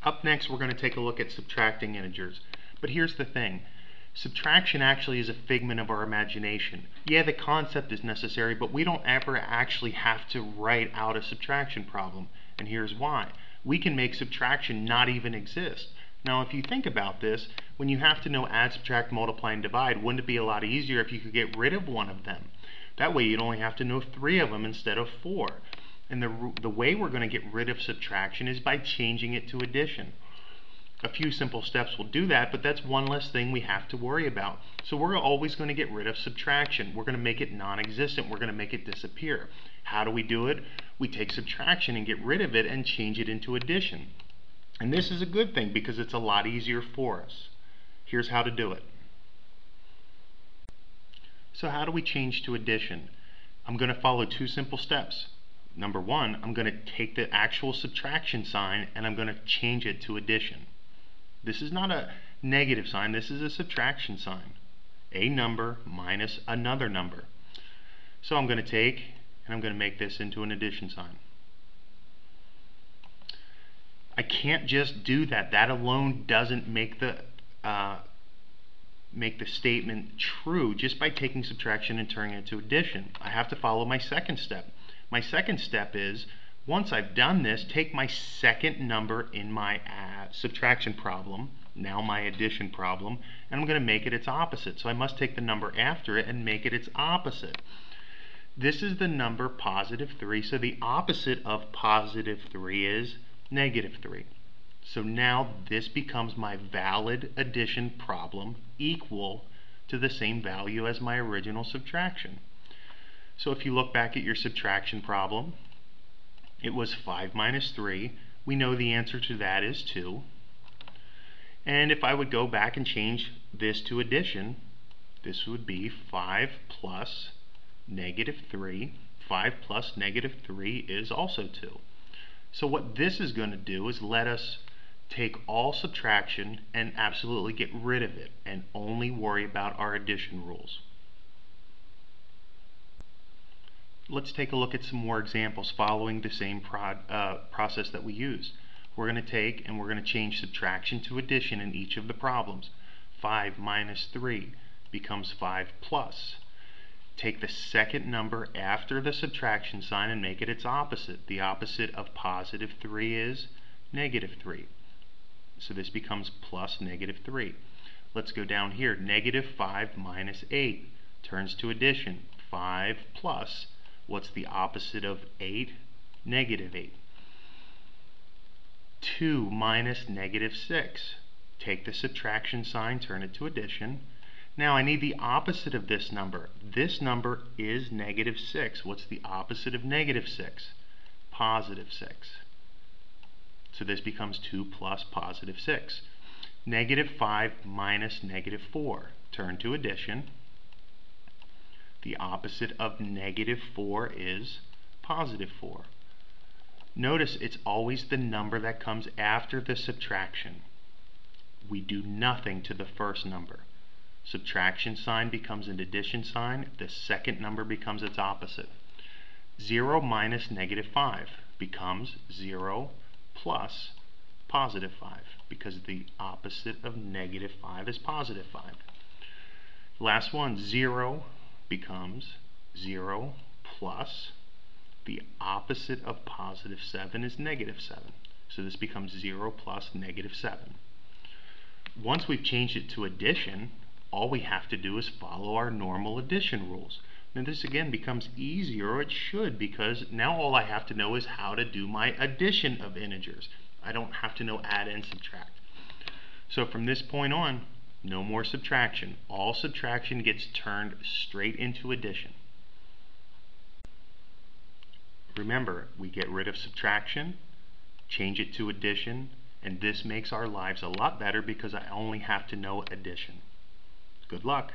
Up next, we're going to take a look at subtracting integers. But here's the thing. Subtraction actually is a figment of our imagination. Yeah, the concept is necessary, but we don't ever actually have to write out a subtraction problem. And here's why. We can make subtraction not even exist. Now, if you think about this, when you have to know add, subtract, multiply, and divide, wouldn't it be a lot easier if you could get rid of one of them? That way you'd only have to know 3 of them instead of 4. And the way we're going to get rid of subtraction is by changing it to addition. A few simple steps will do that, but that's one less thing we have to worry about. So we're always going to get rid of subtraction. We're going to make it non-existent. We're going to make it disappear. How do we do it? We take subtraction and get rid of it and change it into addition. And this is a good thing because it's a lot easier for us. Here's how to do it. So how do we change to addition? I'm going to follow 2 simple steps. Number 1, I'm going to take the actual subtraction sign and I'm going to change it to addition. This is not a negative sign, this is a subtraction sign. A number minus another number. So I'm going to take and I'm going to make this into an addition sign. I can't just do that. That alone doesn't make the statement true just by taking subtraction and turning it to addition. I have to follow my second step. My second step is, once I've done this, take my second number in my subtraction problem, now my addition problem, and I'm going to make it its opposite. So I must take the number after it and make it its opposite. This is the number positive 3, so the opposite of positive 3 is negative 3. So now this becomes my valid addition problem equal to the same value as my original subtraction. So if you look back at your subtraction problem, it was 5 minus 3. We know the answer to that is 2. And if I would go back and change this to addition, this would be 5 plus negative 3. 5 plus negative 3 is also 2. So what this is going to do is let us take all subtraction and absolutely get rid of it and only worry about our addition rules. Let's take a look at some more examples following the same process that we used. We're going to take and we're going to change subtraction to addition in each of the problems. 5 minus 3 becomes 5 plus. Take the second number after the subtraction sign and make it its opposite. The opposite of positive 3 is negative 3. So this becomes plus negative 3. Let's go down here. Negative 5 minus 8 turns to addition. 5 plus. What's the opposite of 8? Negative 8. 2 minus negative 6. Take the subtraction sign, turn it to addition. Now I need the opposite of this number. This number is negative 6. What's the opposite of negative 6? Positive 6. So this becomes 2 plus positive 6. Negative 5 minus negative 4. Turn to addition. The opposite of negative 4 is positive 4. Notice it's always the number that comes after the subtraction. We do nothing to the first number. Subtraction sign becomes an addition sign. The second number becomes its opposite. 0 minus negative 5 becomes 0 plus positive 5 because the opposite of negative 5 is positive 5. Last one, 0 becomes 0 plus the opposite of positive 7 is negative 7. So this becomes 0 plus negative 7. Once we've changed it to addition, all we have to do is follow our normal addition rules. Now this again becomes easier, or it should, because now all I have to know is how to do my addition of integers. I don't have to know add and subtract. So from this point on, no more subtraction. All subtraction gets turned straight into addition. Remember, we get rid of subtraction, change it to addition, and this makes our lives a lot better because I only have to know addition. Good luck.